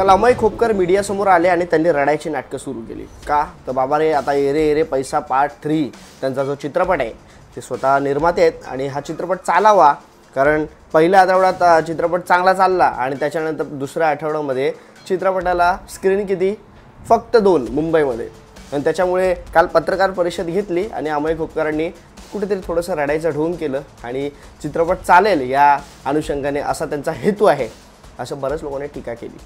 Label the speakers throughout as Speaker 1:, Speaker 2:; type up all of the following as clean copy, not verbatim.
Speaker 1: काल अमय खोपकर मीडियासमोर आले आणि त्यांनी रडायची नाटकं सुरू केली। का तर बाबा रे, आता एरे एरे पैसा पार्ट 3 त्यांचा जो चित्रपट आहे ते स्वतः निर्माते आहेत आणि हा चित्रपट चालावा, कारण पहिल्या आठवड्यात चित्रपट चांगला चालला आणि त्याच्यानंतर दुसऱ्या आठवड्यामध्ये चित्रपटाला स्क्रीन किती, फक्त 2 मुंबईमध्ये। आणि त्याच्यामुळे काल पत्रकार परिषद घेतली आणि अमय खोपकरांनी कुठेतरी थोडंसं रडायचं ढोंग केलं आणि चित्रपट चालेल या अनुषंगाने असा त्यांचा हेतू आहे असं बऱ्याच लोकांनी टीका केली।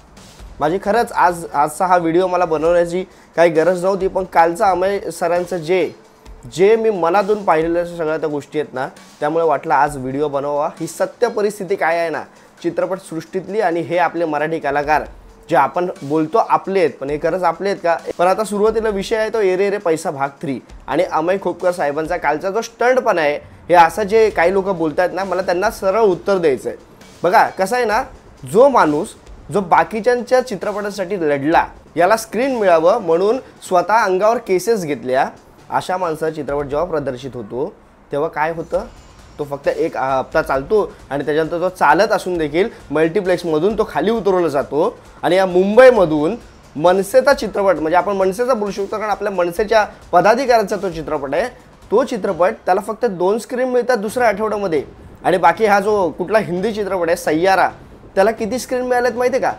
Speaker 1: माझी खरंच आजचा हा व्हिडिओ मला बनवण्याची काही गरज नव्हती, पण कालचा अमय सरांचं जे मी मनातून पाहिलेल्या सगळ्या त्या गोष्टी आहेत ना, त्यामुळे वाटलं आज व्हिडिओ बनवावा। ही सत्य परिस्थिती काय आहे ना चित्रपट सृष्टीतली, आणि हे आपले मराठी कलाकार जे आपण बोलतो आपले आहेत, पण हे खरंच आपले आहेत का? पण आता सुरुवातीला विषय आहे तो एरे एरे पैसा भाग 3 आणि अमय खोपकर साहेबांचा कालचा जो स्टंट पण आहे, हे असं जे काही लोक बोलतात ना, मला त्यांना सरळ उत्तर द्यायचं आहे। बघा कसं आहे ना, जो माणूस जो बाकीच्यांच्या चित्रपटासाठी लढला, याला स्क्रीन मिळावं म्हणून स्वतः अंगावर केसेस घेतल्या, अशा माणसाचा चित्रपट जेव्हा प्रदर्शित होतो तेव्हा काय होतं, तो फक्त एक हप्ता चालतो आणि त्याच्यानंतर तो चालत असून देखील मल्टिप्लेक्समधून तो खाली उतरवला जातो। आणि या मुंबईमधून मनसेचा चित्रपट, म्हणजे आपण मनसेचा बोलू शकतो कारण आपल्या मनसेच्या पदाधिकाऱ्यांचा तो चित्रपट आहे, तो चित्रपट त्याला फक्त 2 स्क्रीन मिळतात दुसऱ्या आठवड्यामध्ये। आणि बाकी हा जो कुठला हिंदी चित्रपट आहे सय्यारा, त्याला किती स्क्रीन मिळालेत माहिती आहे का?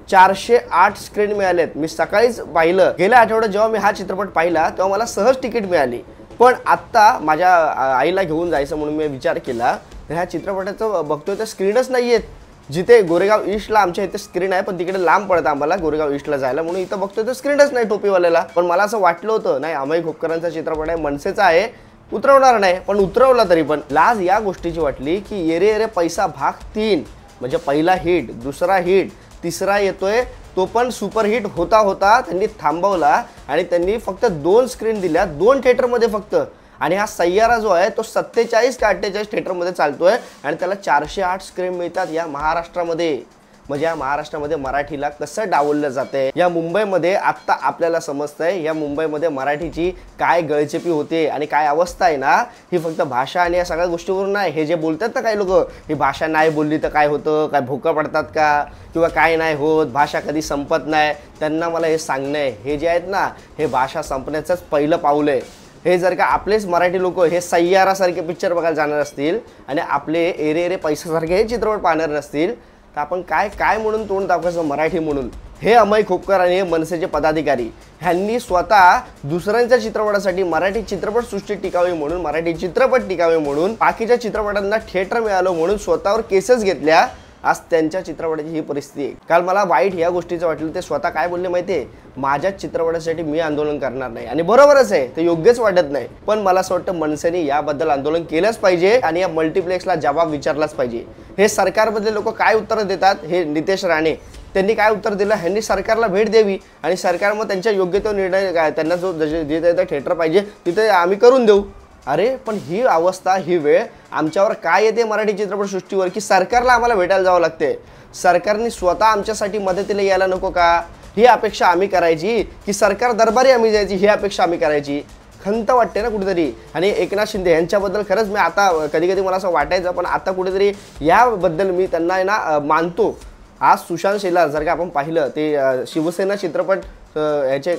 Speaker 1: 408 स्क्रीन मिळालेत। मी सकाळीच पाहिलं, गेल्या आठवड्यात जेव्हा मी हा चित्रपट पाहिला तेव्हा मला सहज तिकीट मिळाली, पण आत्ता माझ्या आईला घेऊन जायचं म्हणून मी विचार केला, ह्या चित्रपटाचं बघतोय तर स्क्रीनच नाही आहेत। जिथे गोरेगाव ईस्टला आमच्या इथे स्क्रीन आहे, पण तिकडे लांब पडतं आम्हाला गोरेगाव ईस्टला जायला, म्हणून इथं बघतोय तर स्क्रीनच नाही टोपीवाल्याला। पण मला असं वाटलं होतं नाही, अमय खोपकरांचा चित्रपट आहे, मनसेचा आहे, उतरवणार नाही, पण उतरवला तरी पण लाज या गोष्टीची वाटली की एरे एरे पैसा भाग 3 म्हणजे पहिला हिट, दुसरा हिट, तिसरा येतोय, तो पण सुपरहिट होता होता त्यांनी थांबवला आणि त्यांनी फक्त 2 स्क्रीन दिल्या, 2 थिएटरमध्ये फक्त। आणि हा सय्यारा जो आहे तो 47 का 48 थिएटरमध्ये चालतोय आणि त्याला 408 स्क्रीन मिळतात या महाराष्ट्रामध्ये। म्हणजे या महाराष्ट्रामध्ये मराठीला कसं डावललं जाते, या मुंबईमध्ये आत्ता आपल्याला समजतंय, या मुंबईमध्ये मराठीची काय गळचेपी होते आणि काय अवस्था आहे ना, ही फक्त भाषा आणि या सगळ्या गोष्टीवरून नाही। हे जे बोलतात ना काही लोक, ही भाषा नाही बोलली तर काय होतं, काय भोकं पडतात का, किंवा काय नाही होत, भाषा कधी संपत नाही, त्यांना मला हे सांगणं आहे, हे जे आहेत ना, हे भाषा संपण्याचंच पहिलं पाऊल आहे। हे जर का आपलेच मराठी लोक हे सय्यारासारखे पिक्चर बघायला जाणार असतील आणि आपले एरे एरे पैसासारखे हे चित्रपट पाहणार नसतील, तर आपण काय म्हणून तोंड दाखवायचं मराठी म्हणून? हे अमय खोपकर आणि हे मनसेचे पदाधिकारी ह्यांनी स्वतः दुसऱ्यांच्या चित्रपटासाठी मराठी चित्रपट सृष्टी टिकावी म्हणून, मराठी चित्रपट टिकावे म्हणून, बाकीच्या चित्रपटांना थिएटर मिळालं म्हणून स्वतःवर केसेस घेतल्या। आज त्यांच्या चित्रपटाची ही परिस्थिती आहे। काल मला वाईट या गोष्टीचं वाटलं, ते स्वतः काय बोलले माहिती आहे, माझ्याच चित्रपटासाठी मी आंदोलन करणार नाही, आणि बरोबरच आहे, ते योग्यच वाटत नाही, पण मला असं वाटतं मनसेने याबद्दल आंदोलन केलंच पाहिजे आणि या मल्टिप्लेक्सला जबाब विचारलाच पाहिजे। हे सरकारमधले लोक काय उत्तर देतात, हे नितेश राणे त्यांनी काय उत्तर दिलं, ह्यांनी सरकारला भेट द्यावी आणि सरकार मग त्यांच्या योग्य तो निर्णय काय, त्यांना जो जिथे थिएटर पाहिजे तिथे आम्ही करून देऊ। अरे पण ही अवस्था, ही वेळ आमच्यावर काय येते मराठी चित्रपटसृष्टीवर, की सरकारला आम्हाला भेटायला जावं लागते, सरकारने स्वतः आमच्यासाठी मदतीला यायला नको का, ही अपेक्षा आम्ही करायची, की सरकार दरबारी आम्ही जायची ही अपेक्षा आम्ही करायची? खंत वाटते ना कुठेतरी। आणि एकनाथ शिंदे यांच्याबद्दल खरंच मी आता कधी मला असं वाटायचं, पण आता कुठेतरी याबद्दल मी त्यांना आहे ना मानतो। आज सुशांत शेलार जर का आपण पाहिलं, ते शिवसेना चित्रपट याचे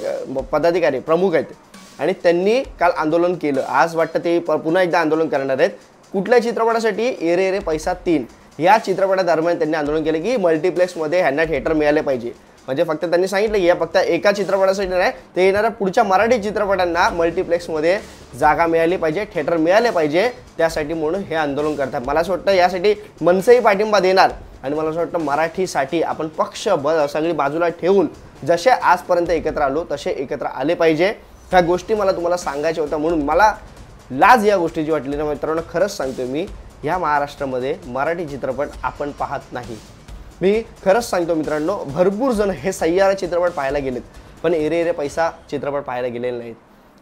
Speaker 1: पदाधिकारी प्रमुख आहेत आणि त्यांनी काल आंदोलन केलं, आज वाटतं ते पुन्हा एकदा आंदोलन करणार आहेत। कुठल्या चित्रपटासाठी? एरे एरे पैसा 3 या चित्रपटादरम्यान त्यांनी आंदोलन केलं की मल्टिप्लेक्समध्ये ह्यांना थिएटर मिळाले पाहिजे। म्हणजे फक्त त्यांनी सांगितलं की या फक्त एका चित्रपटासाठी नाही, ते येणाऱ्या पुढच्या मराठी चित्रपटांना मल्टिप्लेक्समध्ये जागा मिळाली पाहिजे, थिएटर मिळाले पाहिजे, त्यासाठी म्हणून हे आंदोलन करतात। मला असं वाटतं यासाठी मनसेही पाठिंबा देणार आणि मला असं वाटतं मराठीसाठी आपण पक्ष सगळी बाजूला ठेवून जसे आजपर्यंत एकत्र आलो तसे एकत्र आले पाहिजे। ह्या गोष्टी मला तुम्हाला सांगायच्या होत्या, म्हणून मला लाज या गोष्टीची वाटली ना मित्रांनो। खरंच सांगतोय मी, या महाराष्ट्रामध्ये मराठी चित्रपट आपण पाहत नाही। मी खरंच सांगतो मित्रांनो, भरपूर जण हे सय्यारा चित्रपट पाहायला गेलेत, पण एरे एरे पैसा चित्रपट पाहायला गेलेले नाहीत।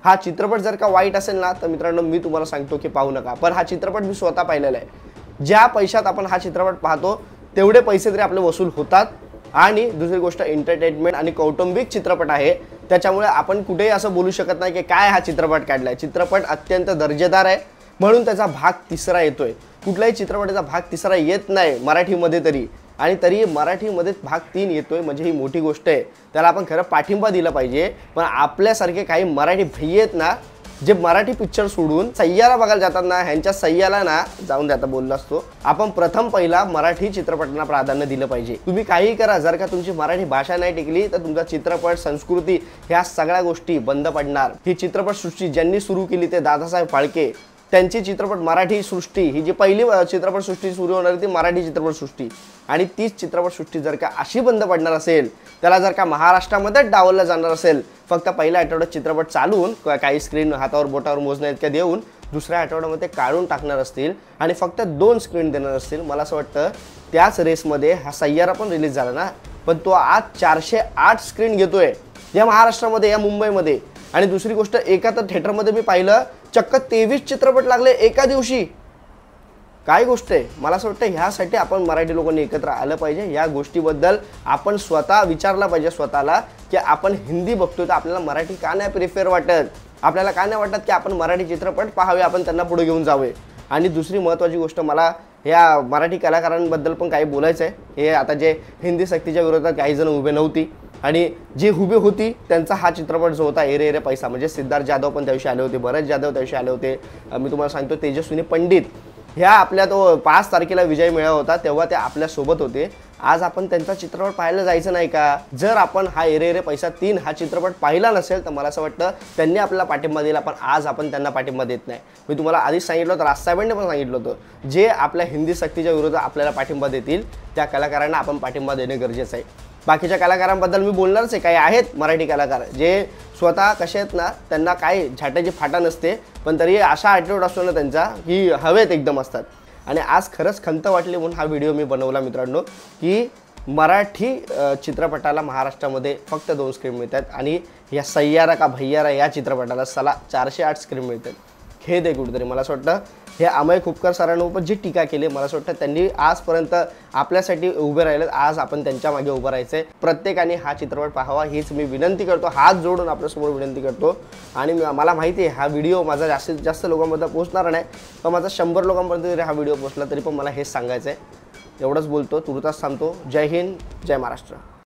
Speaker 1: हा चित्रपट जर का वाईट असेल ना तर मित्रांनो मी तुम्हाला सांगतो की पाहू नका, पण हा चित्रपट मी स्वतः पाहिलेला आहे। ज्या पैशात आपण हा चित्रपट पाहतो तेवढे पैसे तरी आपले वसूल होतात। आणि दुसरी गोष्ट, एंटरटेनमेंट आणि कौटुंबिक चित्रपट आहे, त्याच्यामुळे आपण कुठेही असं बोलू शकत नाही की काय हा चित्रपट काढलाय। चित्रपट अत्यंत दर्जेदार आहे म्हणून त्याचा भाग 3 येतोय। कुठल्याही चित्रपटाचा भाग 3 येत नाही मराठीमध्ये तरी, आणि तरी मराठीमध्ये भाग 3 येतोय म्हणजे ही मोठी गोष्ट आहे. त्याला आपण खरं पाठिंबा दिला पाहिजे. पण आपल्यासारखे काही मराठी भैये आहेत ना, जे मराठी पिक्चर सोडून सय्याला बघायला जातात ना, ह्यांच्या सय्याला ना जाऊन द्या. आता बोललो असतो आपण प्रथम पहिला मराठी चित्रपटांना प्राधान्य दिलं पाहिजे. तुम्ही काही करा, जर का तुमची मराठी भाषा नाही टिकली तर तुमचा चित्रपट संस्कृती ह्या सगळ्या गोष्टी बंद पडणार. ही चित्रपटसृष्टी ज्यांनी सुरू केली ते दादासाहेब फाळके, त्यांची चित्रपट मराठी सृष्टी ही जी पहिली चित्रपटसृष्टी सुरू होणार ती मराठी चित्रपटसृष्टी, आणि तीच चित्रपटसृष्टी जर का अशी बंद पडणार असेल, त्याला जर का महाराष्ट्रामध्ये डावललं जाणार असेल, फक्त पहिल्या आठवड्यात चित्रपट चालवून काही स्क्रीन हातावर बोटावर मोजण्या इतक्या देऊन दुसऱ्या आठवड्यामध्ये काढून टाकणार असतील आणि फक्त 2 स्क्रीन देणार असतील, मला असं वाटतं त्याच रेसमध्ये हा सय्यारा पण रिलीज झाला ना, पण तो आज 408 स्क्रीन घेतोय या महाराष्ट्रामध्ये, या मुंबईमध्ये. आणि दुसरी गोष्ट, एका तर थिएटरमध्ये मी पाहिलं चक्क 23 चित्रपट लागले एका दिवशी. काय गोष्ट आहे. मला असं वाटतं ह्यासाठी आपण मराठी लोकांनी एकत्र आलं पाहिजे. या गोष्टीबद्दल आपण स्वतः विचारलं पाहिजे स्वतःला की आपण हिंदी बघतोय तर आपल्याला मराठी का नाही प्रिफर वाटत, आपल्याला का नाही वाटत की आपण मराठी चित्रपट पाहावे, आपण त्यांना पुढे घेऊन जावे. आणि दुसरी महत्त्वाची गोष्ट, मला या मराठी कलाकारांबद्दल पण काही बोलायचं आहे. हे आता जे हिंदी सक्तीच्या विरोधात काही जण उभे नव्हती आणि जी उभी होती त्यांचा हा चित्रपट जो होता एरे एरे पैसा, म्हणजे सिद्धार्थ जाधव पण त्याविषयी आले होते, भरत जाधव त्याविषयी आले होते, मी तुम्हाला सांगतो तेजस्विनी पंडित, ह्या आपल्या तो 5 तारखेला विजय मेळावा होता तेव्हा ते आपल्यासोबत होते. आज आपण त्यांचा चित्रपट पाहायला जायचं नाही का? जर आपण हा एरे एरे पैसा 3 हा चित्रपट पाहिला नसेल तर मला असं वाटतं त्यांनी आपल्याला पाठिंबा दिला, पण आज आपण त्यांना पाठिंबा देत नाही. मी तुम्हाला आधीच सांगितलं होतं, राजसाहेबांनी पण सांगितलं होतं, जे आपल्या हिंदी सक्तीच्या विरोधात आपल्याला पाठिंबा देतील त्या कलाकारांना आपण पाठिंबा देणे गरजेचं आहे. बाकीच्या कलाकारांबद्दल मी बोलणारच आहे. काही आहेत मराठी कलाकार जे स्वतः कसे आहेत ना, त्यांना काय झाटाची फाटा नसते, पण तरी अशा ॲटिट्यूड असतो ना त्यांचा की हवेत एकदम असतात. आणि आज खरंच खंत वाटली म्हणून हा व्हिडिओ मी बनवला मित्रांनो, की मराठी चित्रपटाला महाराष्ट्रामध्ये फक्त 2 स्क्रीन मिळतात आणि या सय्यारा का भैयारा या चित्रपटाला 408 स्क्रीन मिळतात. खेद आहे कुठेतरी. मला असं वाटतं हे अमय खुपकर सरांवर जी टीका केली, मला असं वाटतं त्यांनी आजपर्यंत आपल्यासाठी उभे राहिलेत, आज आपण त्यांच्या मागे उभं राहायचं आहे. प्रत्येकाने हा चित्रपट पाहावा हीच मी विनंती करतो, हात जोडून आपल्यासमोर विनंती करतो. आणि मला माहिती आहे हा व्हिडिओ माझा जास्तीत जास्त लोकांपर्यंत पोहोचणार नाही, पण माझा 100 लोकांपर्यंत जरी हा व्हिडिओ पोहोचला तरी पण मला हेच सांगायचं आहे. एवढंच बोलतो, तुर्तास थांबतो. जय हिंद, जय महाराष्ट्र.